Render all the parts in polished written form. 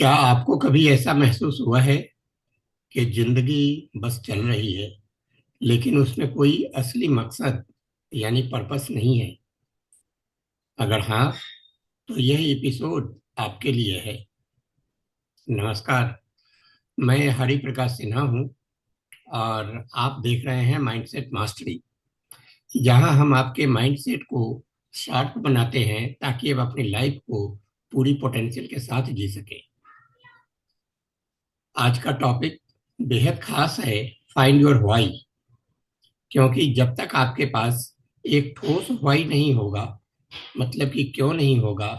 क्या आपको कभी ऐसा महसूस हुआ है कि जिंदगी बस चल रही है, लेकिन उसमें कोई असली मकसद यानी पर्पस नहीं है? अगर हाँ, तो यह एपिसोड आपके लिए है। नमस्कार, मैं हरि प्रकाश सिन्हा हूँ और आप देख रहे हैं माइंडसेट मास्टरी, जहां हम आपके माइंडसेट को शार्प बनाते हैं ताकि आप अपनी लाइफ को पूरी पोटेंशियल के साथ जी सके। आज का टॉपिक बेहद खास है, फाइंड योर व्हाई। क्योंकि जब तक आपके पास एक ठोस व्हाई नहीं होगा, मतलब कि क्यों नहीं होगा,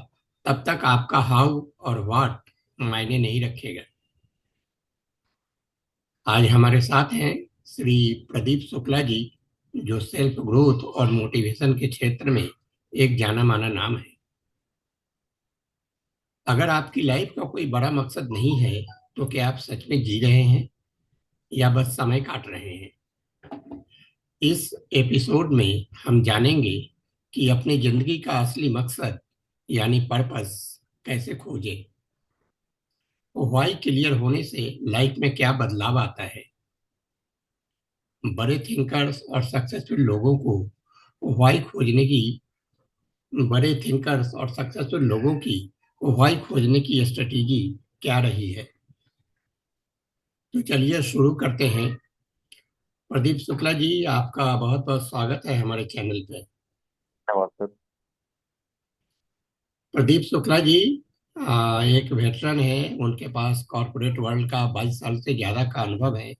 तब तक आपका हाउ और व्हाट मायने नहीं रखेगा। आज हमारे साथ हैं श्री प्रदीप शुक्ला जी, जो सेल्फ ग्रोथ और मोटिवेशन के क्षेत्र में एक जाना माना नाम है। अगर आपकी लाइफ का कोई बड़ा मकसद नहीं है, तो क्या आप सच में जी रहे हैं या बस समय काट रहे हैं? इस एपिसोड में हम जानेंगे कि अपनी जिंदगी का असली मकसद यानी पर्पस कैसे खोजें। व्हाई क्लियर होने से लाइफ में क्या बदलाव आता है। बड़े थिंकर्स और सक्सेसफुल लोगों को व्हाई खोजने की बड़े थिंकर्स और सक्सेसफुल लोगों की व्हाई खोजने की स्ट्रेटेजी क्या रही है? तो चलिए शुरू करते हैं। प्रदीप शुक्ला जी, आपका बहुत बहुत स्वागत है हमारे चैनल पे। धन्यवाद सर। प्रदीप शुक्ला जी एक वेटरन है। उनके पास कॉरपोरेट वर्ल्ड का 22 साल से ज़्यादा का अनुभव है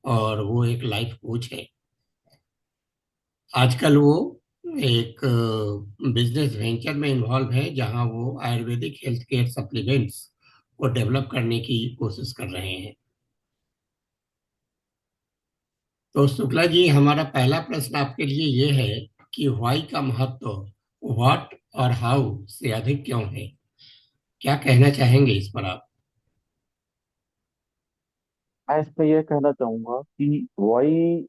और वो एक लाइफ कोच है। आजकल वो एक बिजनेस वेंचर में इन्वॉल्व है, जहां वो आयुर्वेदिक हेल्थ केयर सप्लीमेंट्स को डेवलप करने की कोशिश कर रहे हैं। तो शुक्ला जी, हमारा पहला प्रश्न आपके लिए ये है कि व्हाई का महत्व व्हाट और हाउ से अधिक क्यों है? क्या कहना चाहेंगे इस पर आप? मैं इसमें यह कहना चाहूंगा कि वही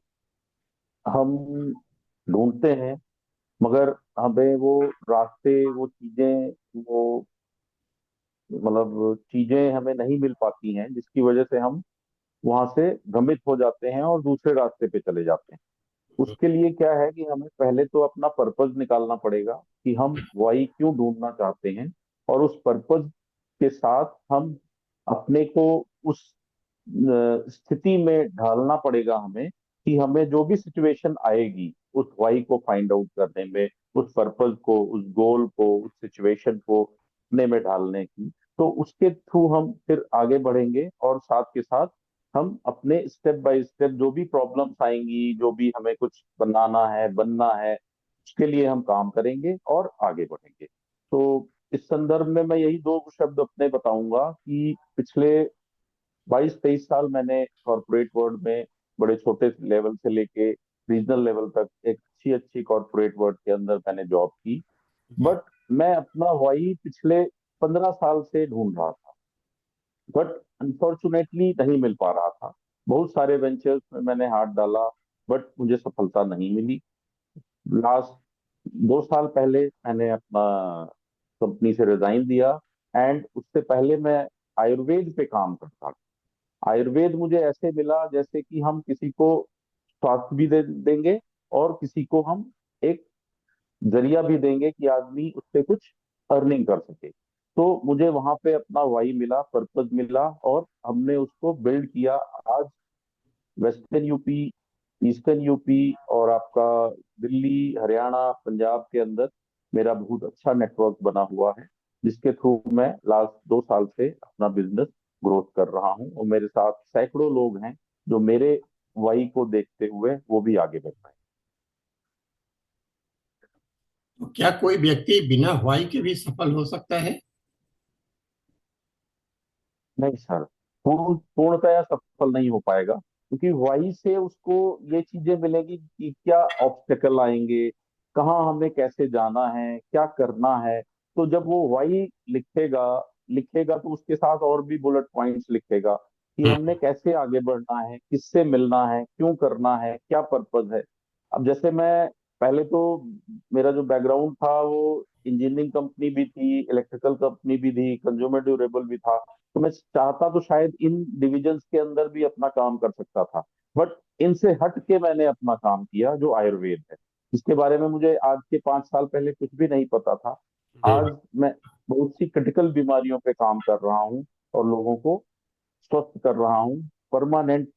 हम ढूंढते हैं, मगर हमें वो रास्ते, वो चीजें, वो मतलब चीजें हमें नहीं मिल पाती हैं, जिसकी वजह से हम वहां से भ्रमित हो जाते हैं और दूसरे रास्ते पे चले जाते हैं। उसके लिए क्या है कि हमें पहले तो अपना पर्पज निकालना पड़ेगा कि हम वाई क्यों ढूंढना चाहते हैं, और उस पर्पज के साथ हम अपने को उस स्थिति में ढालना पड़ेगा हमें, कि हमें जो भी सिचुएशन आएगी उस वाई को फाइंड आउट करने में, उस पर्पज को, उस गोल को, उस सिचुएशन को अपने में ढालने की, तो उसके थ्रू हम फिर आगे बढ़ेंगे। और साथ के साथ हम अपने स्टेप बाय स्टेप जो भी प्रॉब्लम्स आएंगी, जो भी हमें कुछ बनाना है, बनना है, उसके लिए हम काम करेंगे और आगे बढ़ेंगे। तो इस संदर्भ में मैं यही दो शब्द अपने बताऊंगा कि पिछले 22-23 साल मैंने कॉरपोरेट वर्ल्ड में बड़े छोटे लेवल से लेके रीजनल लेवल तक एक अच्छी अच्छी कॉरपोरेट वर्ल्ड के अंदर मैंने जॉब की। बट मैं अपना वही पिछले 15 साल से ढूंढ रहा था, बट अनफॉर्चुनेटली नहीं मिल पा रहा था। बहुत सारे वेंचर्स में मैंने हाथ डाला, बट मुझे सफलता नहीं मिली। लास्ट 2 साल पहले मैंने अपना कंपनी से रिजाइन दिया, एंड उससे पहले मैं आयुर्वेद पे काम करता था। आयुर्वेद मुझे ऐसे मिला जैसे कि हम किसी को स्वास्थ्य भी दे देंगे और किसी को हम एक जरिया भी देंगे कि आदमी उससे कुछ अर्निंग कर सके। तो मुझे वहां पे अपना वाई मिला, पर्पज मिला, और हमने उसको बिल्ड किया। आज वेस्टर्न यूपी, ईस्टर्न यूपी और आपका दिल्ली, हरियाणा, पंजाब के अंदर मेरा बहुत अच्छा नेटवर्क बना हुआ है, जिसके थ्रू मैं लास्ट 2 साल से अपना बिजनेस ग्रोथ कर रहा हूँ। और मेरे साथ सैकड़ों लोग हैं जो मेरे वाई को देखते हुए वो भी आगे बढ़ रहे हैं। तो क्या कोई व्यक्ति बिना व्हाई के भी सफल हो सकता है? नहीं सर, पूर्णतया सफल नहीं हो पाएगा, क्योंकि वहीं से उसको ये चीजें मिलेंगी कि क्या ऑब्स्टेकल आएंगे, कहाँ हमें कैसे जाना है, क्या करना है। तो जब वो वही लिखेगा लिखेगा तो उसके साथ और भी बुलेट पॉइंट्स लिखेगा कि हमने हम्म। कैसे आगे बढ़ना है, किससे मिलना है, क्यों करना है, क्या पर्पज है। अब जैसे मैं पहले तो, मेरा जो बैकग्राउंड था वो इंजीनियरिंग कंपनी भी थी, इलेक्ट्रिकल कंपनी भी थी, कंज्यूमर ड्यूरेबल भी था। तो मैं चाहता तो शायद इन डिविजन्स के अंदर भी अपना काम कर सकता था, बट इनसे हट के मैंने अपना काम किया जो आयुर्वेद है, जिसके बारे में मुझे आज के 5 साल पहले कुछ भी नहीं पता था। जी। आज मैं बहुत सी क्रिटिकल बीमारियों पे काम कर रहा हूँ और लोगों को स्वस्थ कर रहा हूँ, परमानेंट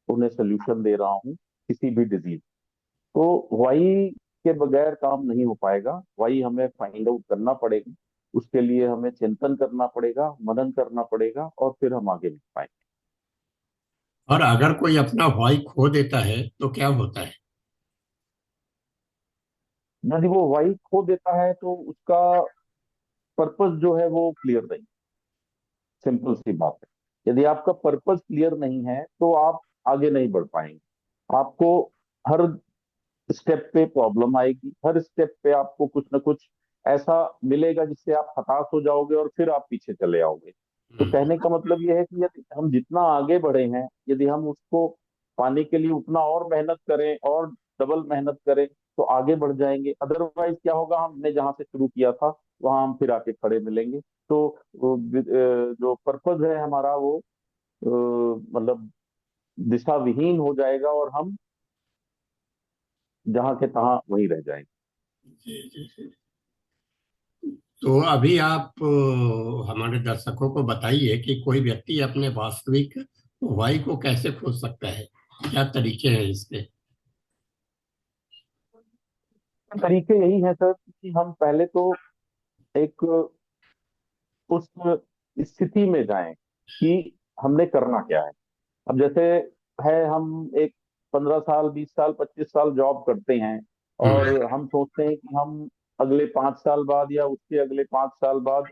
उन्हें सोल्यूशन दे रहा हूँ किसी भी डिजीज। तो वाई के बगैर काम नहीं हो पाएगा, वाई हमें फाइंड आउट करना पड़ेगा, उसके लिए हमें चिंतन करना पड़ेगा, मनन करना पड़ेगा, और फिर हम आगे बढ़ पाएंगे। और अगर कोई अपना वॉय खो देता है तो क्या होता है? यदि वो वाई खो देता है तो उसका पर्पस जो है वो क्लियर नहीं। सिंपल सी बात है, यदि आपका पर्पस क्लियर नहीं है तो आप आगे नहीं बढ़ पाएंगे। आपको हर स्टेप पे प्रॉब्लम आएगी, हर स्टेप पे आपको कुछ ना कुछ ऐसा मिलेगा जिससे आप हताश हो जाओगे और फिर आप पीछे चले आओगे। तो हम्म। कहने का मतलब यह है कि यदि हम जितना आगे बढ़े हैं, यदि हम उसको पाने के लिए उतना और मेहनत करें और डबल मेहनत करें तो आगे बढ़ जाएंगे। अदरवाइज क्या होगा, हमने जहां से शुरू किया था वहां हम फिर आके खड़े मिलेंगे। तो जो पर्पज है हमारा वो मतलब दिशा विहीन हो जाएगा और हम जहां के तहां वहीं रह जाएंगे। जी जी जी। तो अभी आप हमारे दर्शकों को बताइए कि कोई व्यक्ति अपने वास्तविक वाई को कैसे खोज सकता है, क्या तरीके हैं इसके? तरीके यही है सर कि हम पहले तो एक उस स्थिति में जाएं कि हमने करना क्या है। अब जैसे है, हम एक 15 साल, 20 साल, 25 साल जॉब करते हैं और हम्म। हम सोचते हैं कि हम अगले 5 साल बाद या उसके अगले 5 साल बाद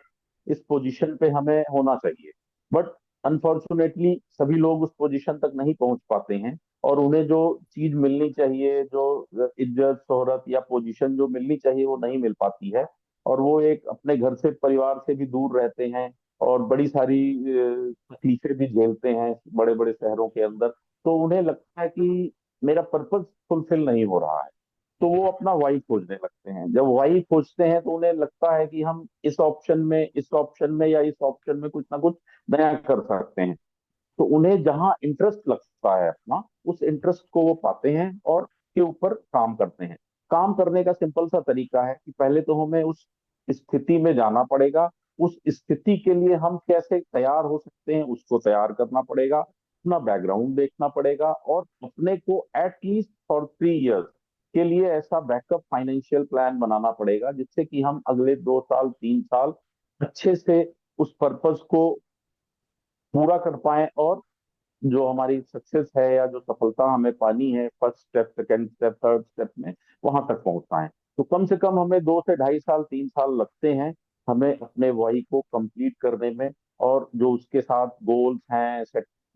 इस पोजीशन पे हमें होना चाहिए। बट अनफॉर्चुनेटली सभी लोग उस पोजीशन तक नहीं पहुंच पाते हैं, और उन्हें जो चीज मिलनी चाहिए, जो इज्जत शोहरत या पोजीशन जो मिलनी चाहिए वो नहीं मिल पाती है। और वो एक अपने घर से, परिवार से भी दूर रहते हैं और बड़ी सारी तकलीफें भी झेलते हैं बड़े बड़े शहरों के अंदर। तो उन्हें लगता है कि मेरा पर्पस फुलफिल नहीं हो रहा है, तो वो अपना वाई खोजने लगते हैं। जब वाई खोजते हैं तो उन्हें लगता है कि हम इस ऑप्शन में, इस ऑप्शन में या इस ऑप्शन में कुछ ना कुछ नया कर सकते हैं। तो उन्हें जहां इंटरेस्ट लगता है अपना, उस इंटरेस्ट को वो पाते हैं और के ऊपर काम करते हैं। काम करने का सिंपल सा तरीका है कि पहले तो हमें उस स्थिति में जाना पड़ेगा। उस स्थिति के लिए हम कैसे तैयार हो सकते हैं उसको तैयार करना पड़ेगा, अपना बैकग्राउंड देखना पड़ेगा, और अपने को एटलीस्ट फॉर 3 इयर्स के लिए ऐसा बैकअप फाइनेंशियल प्लान बनाना पड़ेगा जिससे कि हम अगले 2 साल, 3 साल अच्छे से उस पर्पस को पूरा कर पाए, और जो हमारी सक्सेस है या जो सफलता हमें पानी है first step, second step, third step में, वहां तक पहुंच पाए। तो कम से कम हमें 2 से ढाई साल, 3 साल लगते हैं हमें अपने वाई को कंप्लीट करने में। और जो उसके साथ गोल्स हैं,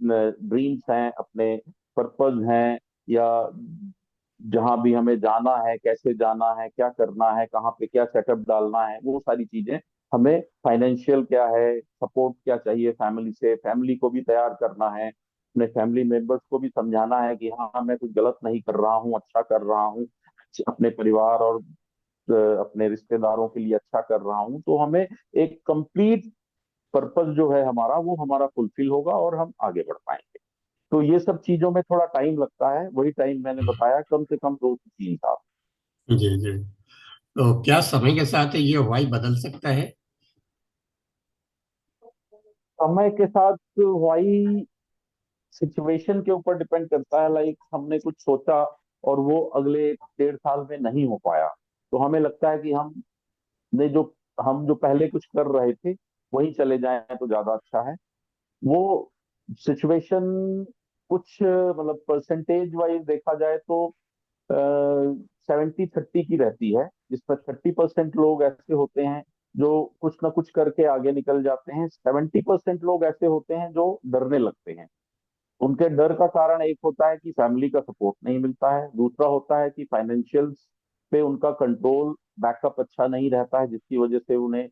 ड्रीम्स हैं, अपने पर्पज हैं, या जहां भी हमें जाना है, कैसे जाना है, क्या करना है, कहाँ पे क्या सेटअप डालना है, वो सारी चीजें हमें, फाइनेंशियल क्या है, सपोर्ट क्या चाहिए फैमिली से, फैमिली को भी तैयार करना है, अपने फैमिली मेंबर्स को भी समझाना है कि हाँ मैं कुछ गलत नहीं कर रहा हूँ, अच्छा कर रहा हूँ, अपने परिवार और अपने रिश्तेदारों के लिए अच्छा कर रहा हूँ। तो हमें एक कंप्लीट पर्पस जो है हमारा, वो हमारा फुलफिल होगा और हम आगे बढ़ पाएंगे। तो ये सब चीजों में थोड़ा टाइम लगता है, वही टाइम मैंने बताया, कम से कम 2 से 3 साल। जी जी। तो क्या समय के साथ ये वाई बदल सकता है? समय के साथ वही सिचुएशन के ऊपर डिपेंड करता है। लाइक हमने कुछ सोचा और वो अगले 1.5 साल में नहीं हो पाया, तो हमें लगता है कि हम जो पहले कुछ कर रहे थे वहीं चले जाएं तो ज्यादा अच्छा है। वो सिचुएशन कुछ मतलब परसेंटेज वाइज देखा जाए तो 70-30 की रहती है, जिसमें 30% लोग ऐसे होते हैं जो कुछ ना कुछ करके आगे निकल जाते हैं, 70% लोग ऐसे होते हैं जो डरने लगते हैं। उनके डर का कारण एक होता है कि फैमिली का सपोर्ट नहीं मिलता है, दूसरा होता है कि फाइनेंशियल पे उनका कंट्रोल, बैकअप अच्छा नहीं रहता है, जिसकी वजह से उन्हें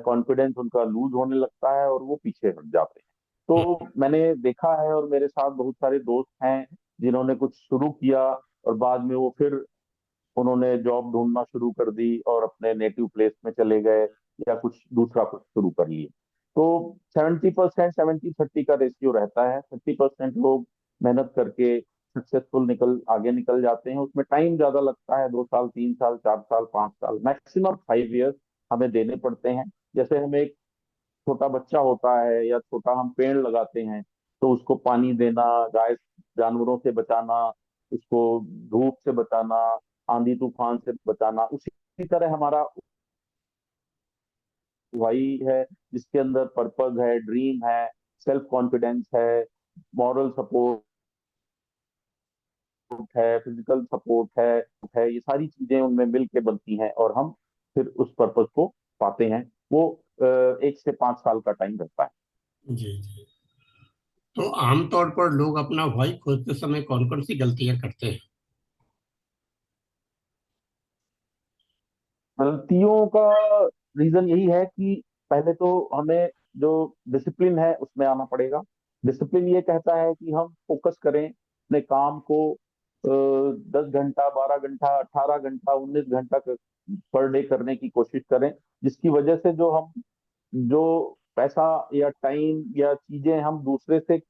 कॉन्फिडेंस उनका लूज होने लगता है और वो पीछे हट जाते हैं। तो मैंने देखा है और मेरे साथ बहुत सारे दोस्त हैं जिन्होंने कुछ शुरू किया और बाद में वो फिर उन्होंने जॉब ढूंढना शुरू कर दी और अपने नेटिव प्लेस में चले गए, या कुछ दूसरा कुछ शुरू कर लिए। तो 70% 70-30 का रेशियो रहता है। 30% लोग मेहनत करके सक्सेसफुल निकल आगे निकल जाते हैं। उसमें टाइम ज्यादा लगता है, 2 साल, 3 साल, 4 साल, 5 साल, मैक्सिमम 5 ईयर्स हमें देने पड़ते हैं। जैसे हम एक छोटा बच्चा होता है या छोटा हम पेड़ लगाते हैं, तो उसको पानी देना, गाय जानवरों से बचाना, उसको धूप से बचाना, आंधी तूफान से बचाना, उसी तरह हमारा वही है जिसके अंदर पर्पस है, ड्रीम है, सेल्फ कॉन्फिडेंस है, मॉरल सपोर्ट है, फिजिकल सपोर्ट है, ये सारी चीजें उनमें मिल के बनती हैं और हम फिर उस पर्पस को पाते हैं। वो 1 से 5 साल का टाइम रहता है। जी जी। तो आमतौर पर लोग अपना वाई खोजते समय कौन कौन सी गलतियां करते हैं? गलतियों का रीजन यही है कि पहले तो हमें जो डिसिप्लिन है उसमें आना पड़ेगा। डिसिप्लिन ये कहता है कि हम फोकस करें अपने काम को, 10 घंटा, 12 घंटा, 18 घंटा, 19 घंटा पर डे करने की कोशिश करें, जिसकी वजह से जो पैसा या टाइम या चीजें हम दूसरे से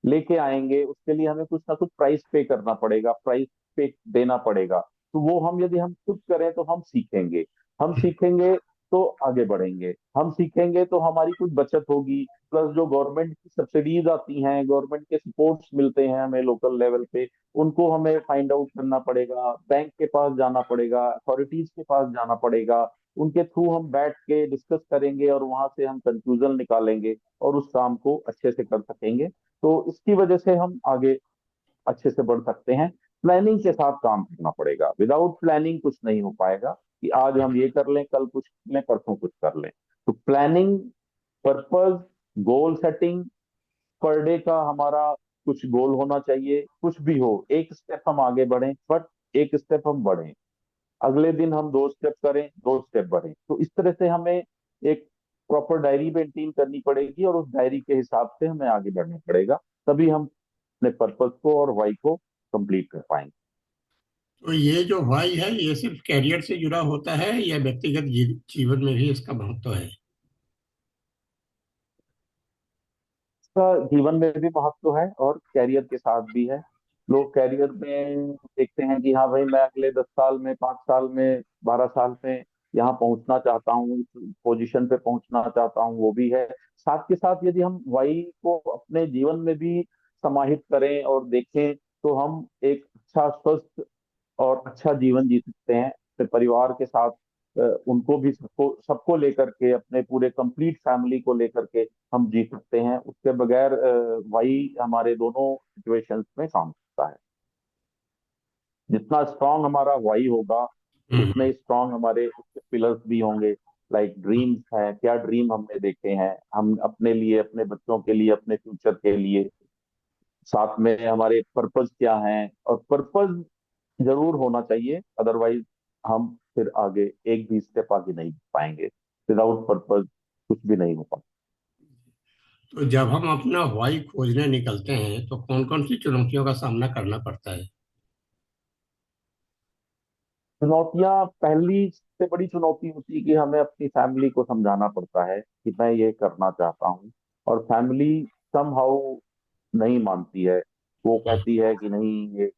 लेके आएंगे, उसके लिए हमें कुछ ना कुछ प्राइस पे करना पड़ेगा, प्राइस पे देना पड़ेगा। तो वो हम यदि हम खुद करें तो हम सीखेंगे। हम सीखेंगे तो आगे बढ़ेंगे। हम सीखेंगे तो हमारी कुछ बचत होगी। प्लस जो गवर्नमेंट की सब्सिडीज आती हैं, गवर्नमेंट के सपोर्ट्स मिलते हैं हमें लोकल लेवल पे, उनको हमें फाइंड आउट करना पड़ेगा, बैंक के पास जाना पड़ेगा, अथॉरिटीज के पास जाना पड़ेगा। उनके थ्रू हम बैठ के डिस्कस करेंगे और वहां से हम कंक्लूजन निकालेंगे और उस काम को अच्छे से कर सकेंगे। तो इसकी वजह से हम आगे अच्छे से बढ़ सकते हैं। प्लानिंग के साथ काम करना पड़ेगा। विदाउट प्लानिंग कुछ नहीं हो पाएगा कि आज हम ये कर लें, कल कुछ कर लें, परसों कुछ कर लें। तो planning, purpose, goal setting, per day का हमारा कुछ गोल होना चाहिए। कुछ भी हो, एक स्टेप हम आगे बढ़ें, बट एक स्टेप हम बढ़ें। अगले दिन हम 2 स्टेप करें, 2 स्टेप बढ़ें। तो इस तरह से हमें एक प्रॉपर डायरी मेंटेन करनी पड़ेगी और उस डायरी के हिसाब से हमें आगे बढ़ना पड़ेगा। तभी हम अपने पर्पस को और वाई को कंप्लीट कर पाएंगे। तो ये जो वाई है ये सिर्फ कैरियर से जुड़ा होता है या व्यक्तिगत जीवन में भी इसका महत्व है? इसका जीवन में भी महत्व है और कैरियर के साथ भी है। लोग कैरियर में देखते हैं कि हाँ भाई, मैं अगले 10 साल में, 5 साल में, 12 साल में यहाँ पहुंचना चाहता हूँ, इस पोजीशन पे पहुंचना चाहता हूँ, वो भी है। साथ के साथ यदि हम वाई को अपने जीवन में भी समाहित करें और देखें, तो हम एक अच्छा, स्वस्थ और अच्छा जीवन जी सकते हैं अपने परिवार के साथ। उनको भी, सबको सबको लेकर के, अपने पूरे कंप्लीट फैमिली को लेकर के हम जी सकते हैं। उसके बगैर वही हमारे दोनों सिचुएशंस में काम करता है। जितना स्ट्रांग हमारा वाई होगा, हम्म। उतने स्ट्रांग हमारे उसके पिलर्स भी होंगे। लाइक ड्रीम्स हैं, क्या ड्रीम हमने देखे हैं हम अपने लिए, अपने बच्चों के लिए, अपने फ्यूचर के लिए। साथ में हमारे पर्पस क्या हैं, और पर्पस जरूर होना चाहिए, अदरवाइज हम फिर आगे एक भी स्टेप आगे नहीं बढ़ पाएंगे। विदाउट पर्पस कुछ भी नहीं हो पाता। तो जब हम अपना वाई खोजने निकलते हैं तो कौन कौन सी चुनौतियों का सामना करना पड़ता है? चुनौतियां, पहली से बड़ी चुनौती होती है कि हमें अपनी फैमिली को समझाना पड़ता है कि मैं ये करना चाहता हूँ, और फैमिली समहाउ नहीं मानती है। वो कहती है कि नहीं, ये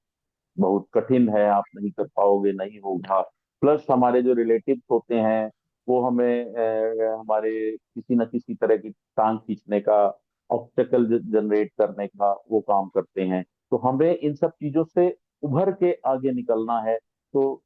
बहुत कठिन है, आप नहीं कर पाओगे, नहीं होगा। प्लस हमारे जो रिलेटिव्स होते हैं, वो हमें हमारे किसी न किसी तरह की टांग खींचने का, ऑब्स्टेकल जनरेट करने का वो काम करते हैं। तो हमें इन सब चीजों से उभर के आगे निकलना है। तो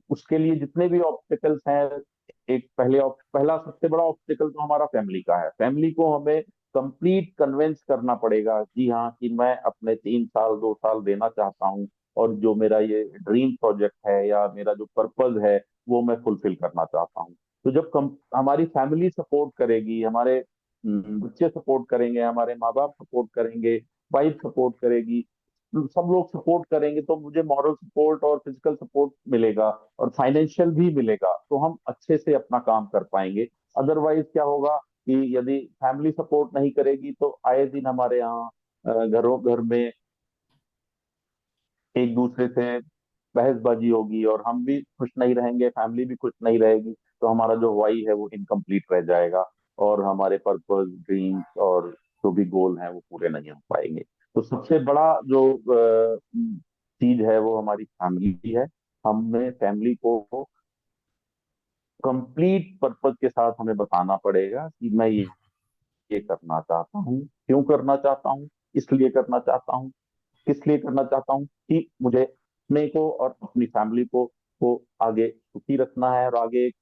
उसके लिए जितने भी ऑब्स्टेकल्स हैं, एक पहला सबसे बड़ा ऑब्स्टेकल तो हमारा फैमिली का है। फैमिली को हमें कंप्लीट कन्विंस करना पड़ेगा, जी हाँ, कि मैं अपने 3 साल, 2 साल देना चाहता हूँ, और जो मेरा ये ड्रीम प्रोजेक्ट है या मेरा जो पर्पज है, वो मैं फुलफिल करना चाहता हूँ। तो जब हमारी फैमिली सपोर्ट करेगी, हमारे बच्चे सपोर्ट करेंगे, हमारे माँ बाप सपोर्ट करेंगे, वाइफ सपोर्ट करेगी, सब लोग सपोर्ट करेंगे, तो मुझे मॉरल सपोर्ट और फिजिकल सपोर्ट मिलेगा और फाइनेंशियल भी मिलेगा, तो हम अच्छे से अपना काम कर पाएंगे। अदरवाइज क्या होगा कि यदि फैमिली सपोर्ट नहीं करेगी, तो आए दिन हमारे यहाँ घरों घर में एक दूसरे से बहसबाजी होगी और हम भी खुश नहीं रहेंगे, फैमिली भी खुश नहीं रहेगी, तो हमारा जो वाई है वो इनकम्प्लीट रह जाएगा, और हमारे पर्पस, ड्रीम्स और जो भी गोल हैं वो पूरे नहीं हो पाएंगे। तो सबसे बड़ा जो चीज है वो हमारी फैमिली है। हमें फैमिली को कंप्लीट पर्पस के साथ हमें बताना पड़ेगा कि मैं ये करना चाहता हूँ, क्यों करना चाहता हूँ, इसलिए करना चाहता हूँ, किस लिए करना चाहता हूँ, कि मुझे अपने को और अपनी फैमिली को आगे सुखी रखना है, और आगे एक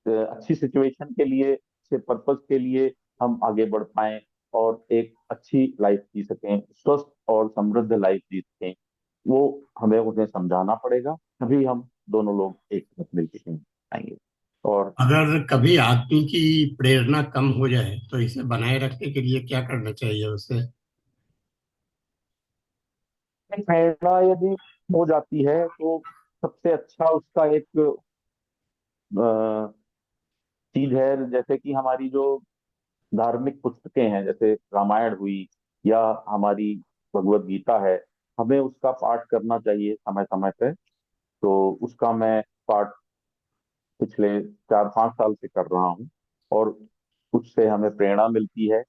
अच्छी सिचुएशन के लिए, अच्छे पर्पस के लिए हम आगे बढ़ पाएं और एक अच्छी लाइफ जी सकें, स्वस्थ और समृद्ध लाइफ जी सकें। वो हमें उन्हें समझाना पड़ेगा, तभी हम दोनों लोग एक साथ मिलकर कहीं आएंगे। और अगर कभी आदमी की प्रेरणा कम हो जाए तो इसे बनाए रखने के लिए क्या करना चाहिए उसे? प्रेरणा यदि हो जाती है तो सबसे अच्छा उसका एक चीज है, जैसे कि हमारी जो धार्मिक पुस्तकें हैं, जैसे रामायण हुई या हमारी भगवत गीता है, हमें उसका पाठ करना चाहिए समय समय पे। तो उसका मैं पाठ पिछले 4-5 साल से कर रहा हूँ, और उससे हमें प्रेरणा मिलती है,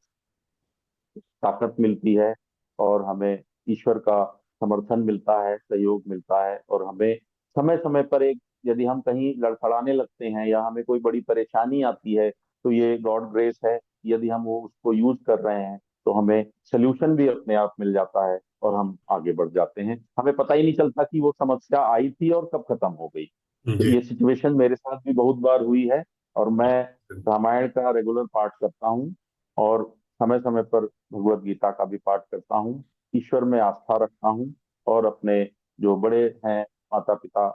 ताकत मिलती है, और हमें ईश्वर का समर्थन मिलता है, सहयोग मिलता है, और हमें समय समय पर एक, यदि हम कहीं लड़खड़ाने लगते हैं या हमें कोई बड़ी परेशानी आती है, तो ये गॉड ग्रेस है, यदि हम वो उसको यूज कर रहे हैं तो हमें सोल्यूशन भी अपने आप मिल जाता है, और हम आगे बढ़ जाते हैं, हमें पता ही नहीं चलता कि वो समस्या आई थी और कब खत्म हो गई। तो जी। ये सिचुएशन मेरे साथ भी बहुत बार हुई है, और मैं रामायण का रेगुलर पाठ करता हूँ, और समय समय पर भगवत गीता का भी पाठ करता हूँ, ईश्वर में आस्था रखता हूँ, और अपने जो बड़े हैं, माता पिता,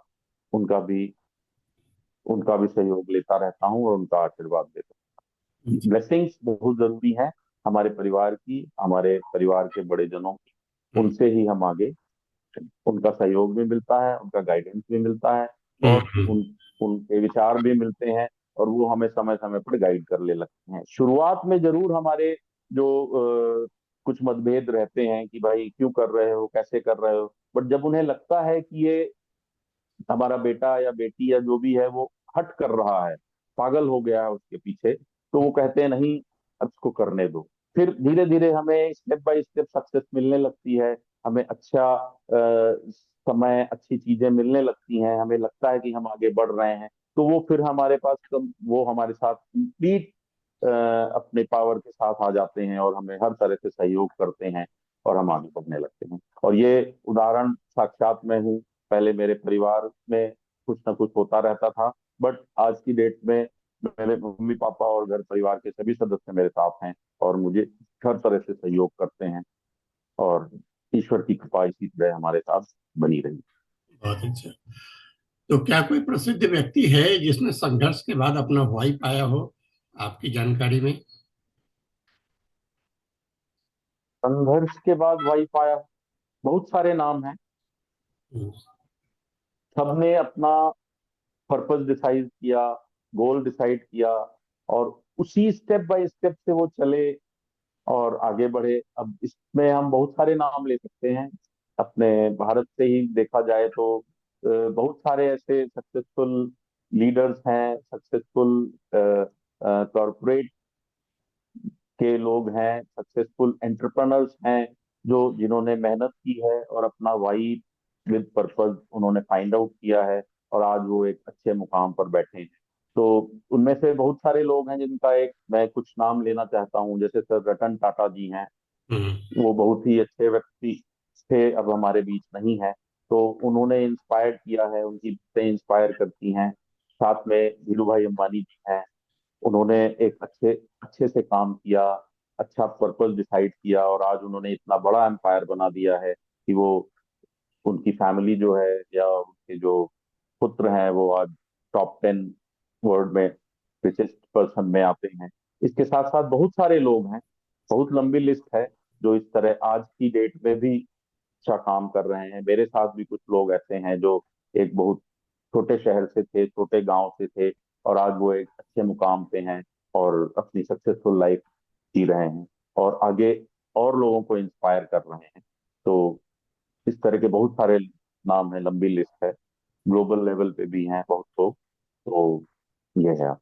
उनका भी उनका भी सहयोग लेता रहता हूँ, और उनका आशीर्वाद लेता हूँ। जी। ब्लेसिंग्स बहुत जरूरी है हमारे परिवार की, हमारे परिवार के बड़े जनों की, हम्म। उनसे ही हम आगे, उनका सहयोग भी मिलता है, उनका गाइडेंस भी मिलता है, हम्म। और उनके विचार भी मिलते हैं, और वो हमें समय समय पर गाइड कर ले लगते हैं। शुरुआत में जरूर हमारे जो कुछ मतभेद रहते हैं कि भाई क्यों कर रहे हो, कैसे कर रहे हो, बट जब उन्हें लगता है कि ये हमारा बेटा या बेटी या जो भी है वो हट कर रहा है, पागल हो गया है उसके पीछे, तो वो कहते हैं नहीं, अब इसको करने दो। फिर धीरे धीरे हमें स्टेप बाय स्टेप सक्सेस मिलने लगती है, हमें अच्छा समय, अच्छी चीजें मिलने लगती हैं, हमें लगता है कि हम आगे बढ़ रहे हैं, तो वो फिर हमारे पास वो हमारे साथ कंप्लीट अपने पावर के साथ आ जाते हैं, और हमें हर तरह से सहयोग करते हैं, और हम आगे बढ़ने लगते हैं। और ये उदाहरण साक्षात मैं हूँ। पहले मेरे परिवार में कुछ ना कुछ होता रहता था, बट आज की डेट में मेरे मम्मी पापा और घर परिवार के सभी सदस्य मेरे साथ हैं, और मुझे हर तरह से सहयोग करते हैं, और ईश्वर की कृपा इसी तरह हमारे साथ बनी रही। बहुत अच्छा। तो क्या कोई प्रसिद्ध व्यक्ति है जिसने संघर्ष के बाद अपना वाई पाया हो, आपकी जानकारी में? संघर्ष के बाद वही पाया, बहुत सारे नाम हैं। हम्म। सबने अपना पर्पस डिसाइड किया, गोल डिसाइड किया, और उसी स्टेप बाय स्टेप से वो चले और आगे बढ़े। अब इसमें हम बहुत सारे नाम ले सकते हैं। अपने भारत से ही देखा जाए तो बहुत सारे ऐसे सक्सेसफुल लीडर्स हैं, सक्सेसफुल कॉरपोरेट के लोग हैं, सक्सेसफुल एंटरप्रेनर्स हैं, जो जिन्होंने मेहनत की है और अपना वाई विद पर्पस उन्होंने फाइंड आउट किया है, और आज वो एक अच्छे मुकाम पर बैठे हैं। तो उनमें से बहुत सारे लोग हैं जिनका एक मैं कुछ नाम लेना चाहता हूँ, जैसे सर रतन टाटा जी हैं। हम्म। वो बहुत ही अच्छे व्यक्ति थे, अब हमारे बीच नहीं है, तो उन्होंने इंस्पायर किया है, उनकी बातें इंस्पायर करती हैं। साथ में धीरू भाई अंबानी जी हैं, उन्होंने एक अच्छे अच्छे से काम किया, अच्छा पर्पस डिसाइड किया, और आज उन्होंने इतना बड़ा एम्पायर बना दिया है कि वो, उनकी फैमिली जो है या उनके जो पुत्र हैं वो आज टॉप 10 वर्ल्ड में रिचेस्ट पर्सन में आते हैं। इसके साथ साथ बहुत सारे लोग हैं, बहुत लंबी लिस्ट है, जो इस तरह आज की डेट में भी अच्छा काम कर रहे हैं। मेरे साथ भी कुछ लोग ऐसे हैं जो एक बहुत छोटे शहर से थे, छोटे गांव से थे, और आज वो एक अच्छे मुकाम पे हैं, और अपनी सक्सेसफुल लाइफ जी रहे हैं, और आगे और लोगों को इंस्पायर कर रहे हैं। तो इस तरह के बहुत सारे नाम है, लंबी लिस्ट है, ग्लोबल लेवल पे भी हैं बहुत लोग। तो ये है।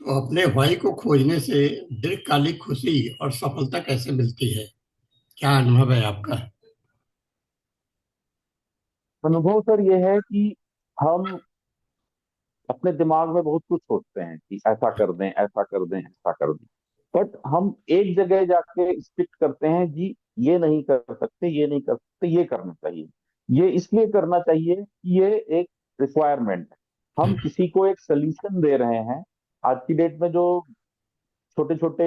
तो अपने भाई को खोजने से दीर्घकालिक खुशी और सफलता कैसे मिलती है? क्या अनुभव है आपका? अनुभव सर ये है कि हम अपने दिमाग में बहुत कुछ सोचते हैं कि ऐसा कर दें, ऐसा कर दें, ऐसा कर दें। बट हम एक जगह जाके स्टिक करते हैं जी, ये नहीं कर सकते, ये नहीं कर सकते, ये करना चाहिए। ये इसलिए करना चाहिए कि ये एक रिक्वायरमेंट है। हम किसी को एक सोल्यूशन दे रहे हैं। आज की डेट में जो छोटे छोटे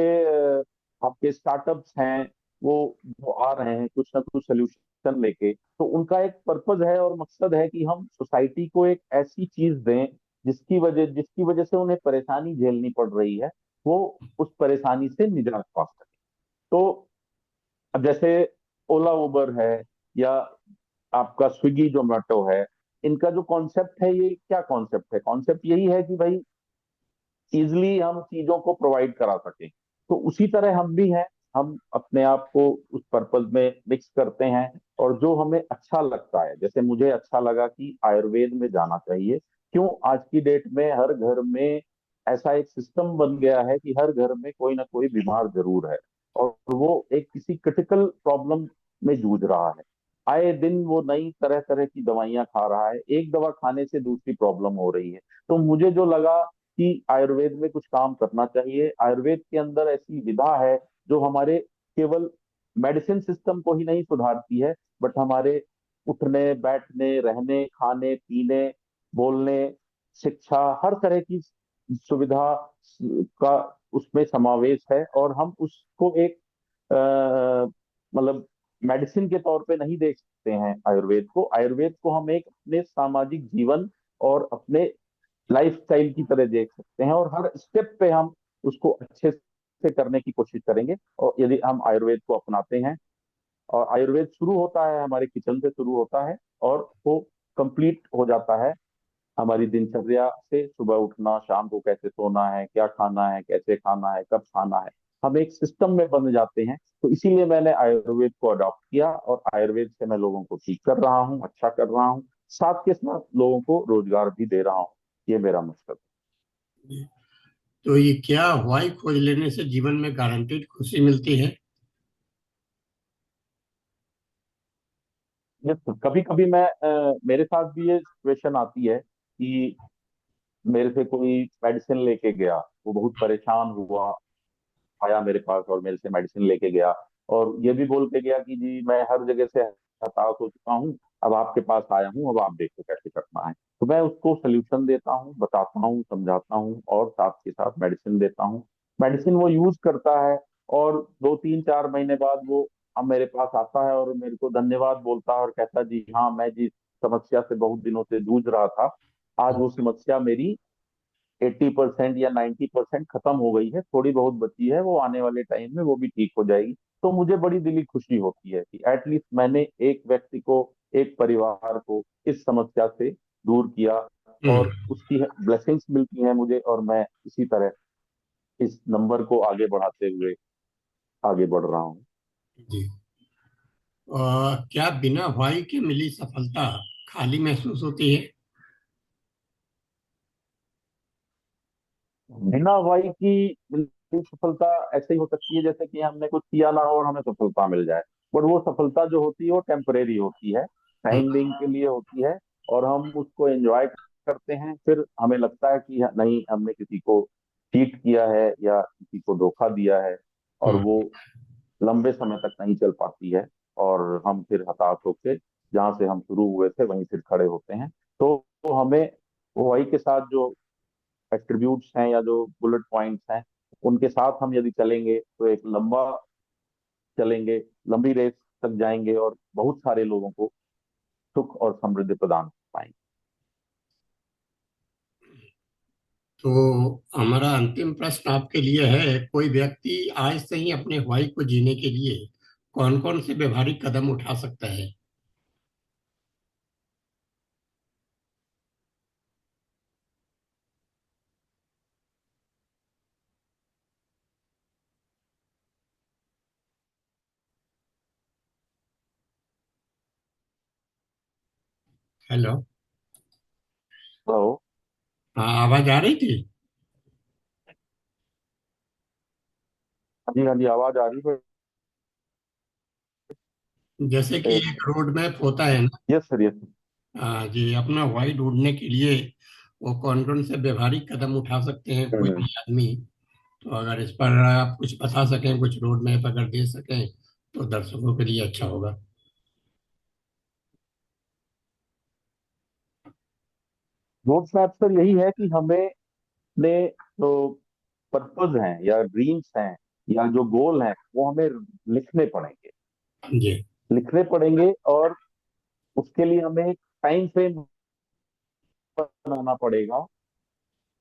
आपके स्टार्टअप्स हैं, वो जो आ रहे हैं कुछ ना कुछ सोल्यूशन लेके, तो उनका एक पर्पज है और मकसद है कि हम सोसाइटी को एक ऐसी चीज दें जिसकी वजह से उन्हें परेशानी झेलनी पड़ रही है, वो उस परेशानी से निजात पा सके। तो अब जैसे ओला उबर है, या आपका स्विगी जोमेटो है, इनका जो कॉन्सेप्ट है, ये क्या कॉन्सेप्ट है? कॉन्सेप्ट यही है कि भाई इजिली हम चीजों को प्रोवाइड करा सकें। तो उसी तरह हम भी हैं। हम अपने आप को उस पर्पज में मिक्स करते हैं, और जो हमें अच्छा लगता है, जैसे मुझे अच्छा लगा कि आयुर्वेद में जाना चाहिए। क्यों? आज की डेट में हर घर में ऐसा एक सिस्टम बन गया है कि हर घर में कोई ना कोई बीमार जरूर है, और वो एक किसी क्रिटिकल प्रॉब्लम में जूझ रहा है। आए दिन वो नई तरह तरह की दवाइयां खा रहा है, एक दवा खाने से दूसरी प्रॉब्लम हो रही है। तो मुझे जो लगा कि आयुर्वेद में कुछ काम करना चाहिए। आयुर्वेद के अंदर ऐसी विधा है जो हमारे केवल मेडिसिन सिस्टम को ही नहीं सुधारती है, बट हमारे उठने बैठने, रहने, खाने पीने, बोलने, शिक्षा, हर तरह की सुविधा का उसमें समावेश है। और हम उसको एक मतलब मेडिसिन के तौर पे नहीं देख सकते हैं। आयुर्वेद को हम एक अपने सामाजिक जीवन और अपने लाइफस्टाइल की तरह देख सकते हैं, और हर स्टेप पे हम उसको अच्छे से करने की कोशिश करेंगे। और यदि हम आयुर्वेद को अपनाते हैं, और आयुर्वेद शुरू होता है हमारे किचन से शुरू होता है, और वो कंप्लीट हो जाता है हमारी दिनचर्या से। सुबह उठना, शाम को कैसे सोना है, क्या खाना है, कैसे खाना है, कब खाना है, हम एक सिस्टम में बन जाते हैं। तो इसीलिए मैंने आयुर्वेद को अडॉप्ट किया, और आयुर्वेद से मैं लोगों को ठीक कर रहा हूँ, अच्छा कर रहा हूँ, साथ के साथ लोगों को रोजगार भी दे रहा हूँ। ये मेरा मकसद तो ये क्या हवाई खोज लेने से जीवन में गारंटीड खुशी मिलती है? है। कभी कभी मैं मेरे साथ भी ये सिचुएशन आती है कि मेरे से कोई मेडिसिन लेके गया, वो बहुत परेशान हुआ, आया मेरे पास और मेरे से मेडिसिन लेके गया, और ये भी बोल के गया कि जी मैं हर जगह से हताश हो चुका हूँ, अब आपके पास आया हूँ, अब आप देखो कैसे करना है। तो मैं उसको सोल्यूशन देता हूँ, बताता हूँ, समझाता हूँ, और साथ के साथ मेडिसिन देता हूँ। मेडिसिन वो यूज करता है, और 2 3 4 महीने बाद वो अब मेरे पास आता है और मेरे को धन्यवाद बोलता है, और कहता है जी हाँ, मैं जिस समस्या से बहुत दिनों से जूझ रहा था, आज वो समस्या मेरी 80% या 90% खत्म हो गई है, थोड़ी बहुत बची है, वो आने वाले टाइम में वो भी ठीक हो जाएगी। तो मुझे बड़ी दिली खुशी होती है कि एटलीस्ट मैंने एक व्यक्ति को, एक परिवार को इस समस्या से दूर किया, हम्म। और उसकी ब्लेसिंग्स मिलती हैं मुझे, और मैं इसी तरह इस नंबर को आगे बढ़ाते हुए आगे बढ़ रहा हूँ। जी। क्या बिना हवाई के मिली सफलता खाली महसूस होती है? बिना वाई की मिलती सफलता ऐसे ही हो सकती है जैसे कि हमने कुछ किया ना हो और हमें सफलता मिल जाए। बट वो सफलता जो होती है वो टेम्परेरी होती है, हम्म। टाइम बिंग के लिए होती है, और हम उसको एंजॉय करते हैं। फिर हमें लगता है कि नहीं, हमने किसी को चीट किया है या किसी को धोखा दिया है, और हम्म। वो लंबे समय तक नहीं चल पाती है, और हम फिर हताश होकर जहाँ से हम शुरू हुए थे वहीं फिर खड़े होते हैं। तो हमें वही के साथ जो एट्रीब्यूट्स हैं या जो बुलेट पॉइंट्स हैं, उनके साथ हम यदि चलेंगे तो एक लंबा चलेंगे, लंबी रेस तक जाएंगे, और बहुत सारे लोगों को सुख और समृद्धि प्रदान कर पाएंगे। तो हमारा अंतिम प्रश्न आपके लिए है, कोई व्यक्ति आज से ही अपने हवाई को जीने के लिए कौन कौन से व्यवहारिक कदम उठा सकता है? हेलो। तो हाँ, आवाज आ रही थी। हाँ जी, हाँ जी, आवाज आ रही है। जैसे कि एक रोड मैप होता है ना। Yes sir, yes. जी, अपना वाई ढूंढने के लिए वो कौन कौन से व्यवहारिक कदम उठा सकते हैं कोई हम्म। भी आदमी। तो अगर इस पर आप कुछ बता सकें, कुछ रोड मैप अगर दे सकें तो दर्शकों के लिए अच्छा होगा। रोड मैप सर यही है कि हमें अपने जो पर्पज हैं या ड्रीम्स हैं या जो गोल हैं वो हमें लिखने पड़ेंगे। जी। लिखने पड़ेंगे और उसके लिए हमें एक टाइम फ्रेम बनाना पड़ेगा।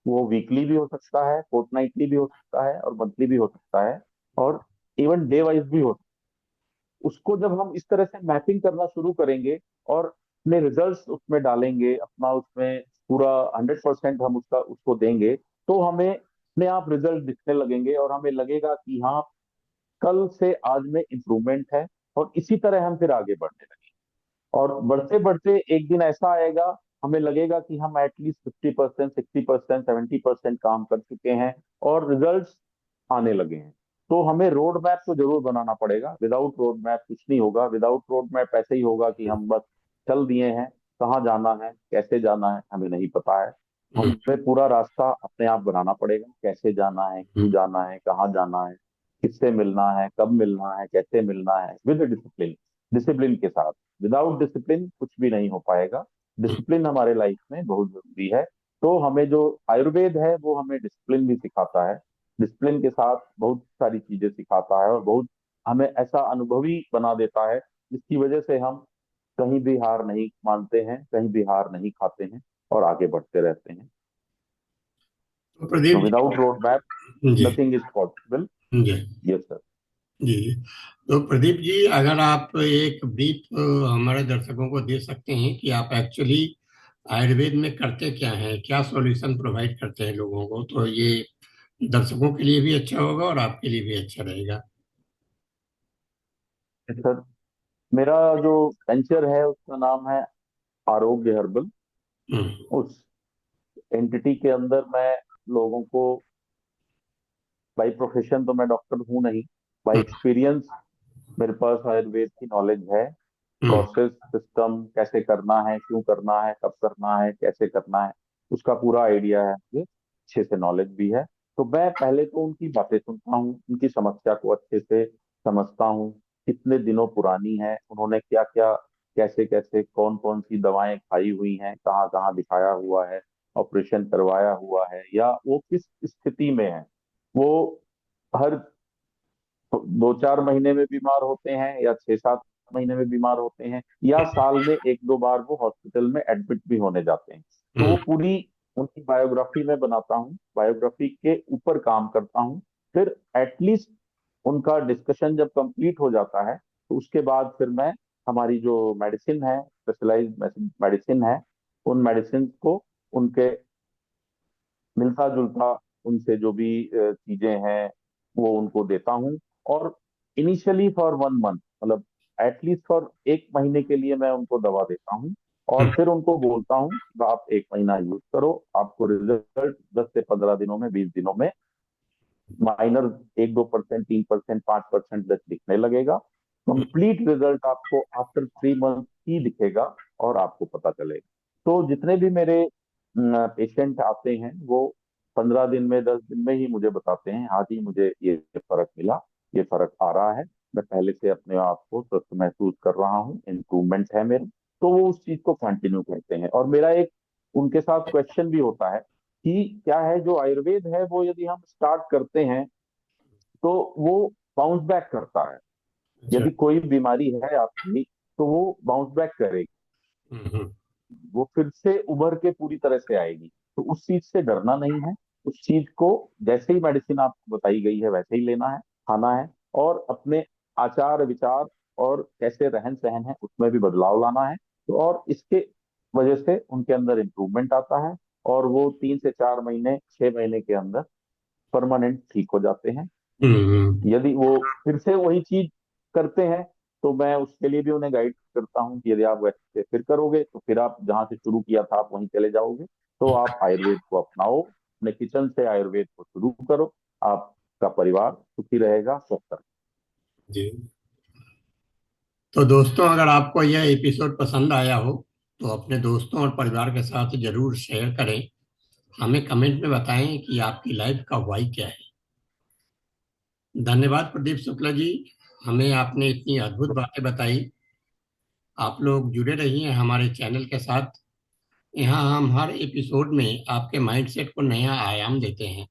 वो वीकली भी हो सकता है, फोर्टनाइटली भी हो सकता है और मंथली भी हो सकता है, और इवन डे वाइज भी हो सकता है। उसको जब हम इस तरह से मैपिंग करना शुरू करेंगे और अपने रिजल्ट्स उसमें डालेंगे, अपना उसमें पूरा 100% हम उसका उसको देंगे, तो हमें अपने आप रिजल्ट दिखने लगेंगे और हमें लगेगा कि हाँ, कल से आज में इम्प्रूवमेंट है। और इसी तरह हम फिर आगे बढ़ने लगेंगे। और बढ़ते बढ़ते एक दिन ऐसा आएगा, हमें लगेगा कि हम एटलीस्ट 50%, 60%, 70% काम कर चुके हैं और रिजल्ट्स आने लगे हैं। तो हमें रोड मैप तो जरूर बनाना पड़ेगा। विदाउट रोड मैप कुछ नहीं होगा। विदाउट रोड मैप ऐसे ही होगा कि हम बस चल दिए हैं, कहाँ जाना है कैसे जाना है हमें नहीं पता है। हम्म, हमें पूरा रास्ता अपने आप बनाना पड़ेगा, कैसे जाना है, क्यों हम्म, जाना है, कहाँ जाना है, किससे मिलना है, कब मिलना है, कैसे मिलना है, विद डिसिप्लिन। डिसिप्लिन के साथ। विदाउट डिसिप्लिन कुछ भी नहीं हो पाएगा। हम्म। डिसिप्लिन हमारे लाइफ में बहुत जरूरी है। तो हमें जो आयुर्वेद है वो हमें डिसिप्लिन भी सिखाता है। डिसिप्लिन के साथ बहुत सारी चीजें सिखाता है और बहुत हमें ऐसा अनुभवी बना देता है जिसकी वजह से हम कहीं भी हार नहीं मानते हैं, कहीं भी हार नहीं खाते हैं और आगे बढ़ते रहते हैं। तो प्रदीप तो विदाउट रोड मैप जी। जी। Nothing is possible. जी। Yes sir. जी। तो प्रदीप जी, अगर आप एक ब्रीफ हमारे दर्शकों को दे सकते हैं कि आप एक्चुअली आयुर्वेद में करते क्या हैं, क्या सॉल्यूशन प्रोवाइड करते हैं लोगों को, तो ये दर्शकों के लिए भी अच्छा होगा और आपके लिए भी अच्छा रहेगा। सर, मेरा जो वेंचर है उसका नाम है आरोग्य हर्बल। हम्म, उस एंटिटी के अंदर मैं लोगों को, बाई प्रोफेशन तो मैं डॉक्टर हूं नहीं, बाई हम्म, एक्सपीरियंस मेरे पास आयुर्वेद की नॉलेज है। हम्म, प्रोसेस, सिस्टम, कैसे करना है, क्यों करना है, कब करना है, कैसे करना है, उसका पूरा आइडिया है मुझे, अच्छे से नॉलेज भी है। तो मैं पहले तो उनकी बातें सुनता हूँ, उनकी समस्या को अच्छे से समझता हूँ। कितने दिनों पुरानी है, उन्होंने क्या क्या, कैसे कैसे, कौन कौन सी दवाएं खाई हुई हैं, कहाँ कहाँ दिखाया हुआ है, ऑपरेशन करवाया हुआ है, या वो किस स्थिति में है। वो हर 2-4 महीने में बीमार होते हैं या 6-7 महीने में बीमार होते हैं या साल में 1-2 बार वो हॉस्पिटल में एडमिट भी होने जाते हैं। तो वो हम्म, पूरी उनकी बायोग्राफी में बनाता हूँ, बायोग्राफी के ऊपर काम करता हूँ। फिर एटलीस्ट उनका डिस्कशन जब कंप्लीट हो जाता है तो उसके बाद फिर मैं, हमारी जो मेडिसिन है, स्पेशलाइज्ड मेडिसिन है, उन मेडिसिन को उनके मिलता जुलता, उनसे जो भी चीजें हैं वो उनको देता हूँ। और इनिशियली फॉर 1 मंथ, मतलब एटलीस्ट फॉर 1 महीने के लिए मैं उनको दवा देता हूँ। और हम्म, फिर उनको बोलता हूँ कि आप 1 महीना यूज करो, आपको रिजल्ट 10 से 15 दिनों में, 20 दिनों में माइनर 1-2%, 3%, 5% दिखने लगेगा। कंप्लीट रिजल्ट आपको आफ्टर 3 मंथ ही दिखेगा और आपको पता चलेगा। तो जितने भी मेरे पेशेंट आते हैं वो 15 दिन में, 10 दिन में ही मुझे बताते हैं, हाँ जी मुझे ये फर्क मिला, ये फर्क आ रहा है, मैं पहले से अपने आप को स्वस्थ महसूस कर रहा हूँ, इम्प्रूवमेंट है मेरे। तो वो उस चीज को कंटिन्यू करते हैं। और मेरा एक उनके साथ क्वेश्चन भी होता है कि क्या है, जो आयुर्वेद है वो यदि हम स्टार्ट करते हैं तो वो बाउंस बैक करता है। अच्छा। यदि कोई बीमारी है आपकी तो वो बाउंस बैक करेगी, हम्म, हम्म, वो फिर से उभर के पूरी तरह से आएगी। तो उस चीज से डरना नहीं है। उस चीज को जैसे ही मेडिसिन आपको बताई गई है वैसे ही लेना है, खाना है, और अपने आचार विचार और कैसे रहन सहन है उसमें भी बदलाव लाना है। तो और इसके वजह से उनके अंदर इम्प्रूवमेंट आता है और वो 3 से 4 महीने, 6 महीने के अंदर परमानेंट ठीक हो जाते हैं। हम्म, यदि वो फिर से वही चीज करते हैं तो मैं उसके लिए भी उन्हें गाइड करता हूँ कि यदि आप वैसे फिर करोगे तो फिर आप जहाँ से शुरू किया था आप वहीं चले जाओगे। तो आप आयुर्वेद को अपनाओ, अपने किचन से आयुर्वेद को शुरू करो, आपका परिवार सुखी रहेगा, स्वस्थ रहेगा। जी। तो दोस्तों, अगर आपको यह एपिसोड पसंद आया हो तो अपने दोस्तों और परिवार के साथ जरूर शेयर करें। हमें कमेंट में बताएं कि आपकी लाइफ का व्हाई क्या है। धन्यवाद प्रदीप शुक्ला जी, हमें आपने इतनी अद्भुत बातें बताई। आप लोग जुड़े रहिए हमारे चैनल के साथ। यहाँ हम हर एपिसोड में आपके माइंडसेट को नया आयाम देते हैं।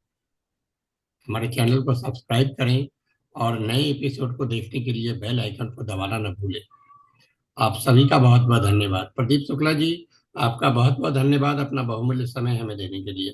हमारे चैनल को सब्सक्राइब करें और नए एपिसोड को देखने के लिए बेल आइकन को दबाना न भूलें। आप सभी का बहुत बहुत धन्यवाद। प्रदीप शुक्ला जी, आपका बहुत बहुत धन्यवाद अपना बहुमूल्य समय हमें देने के लिए।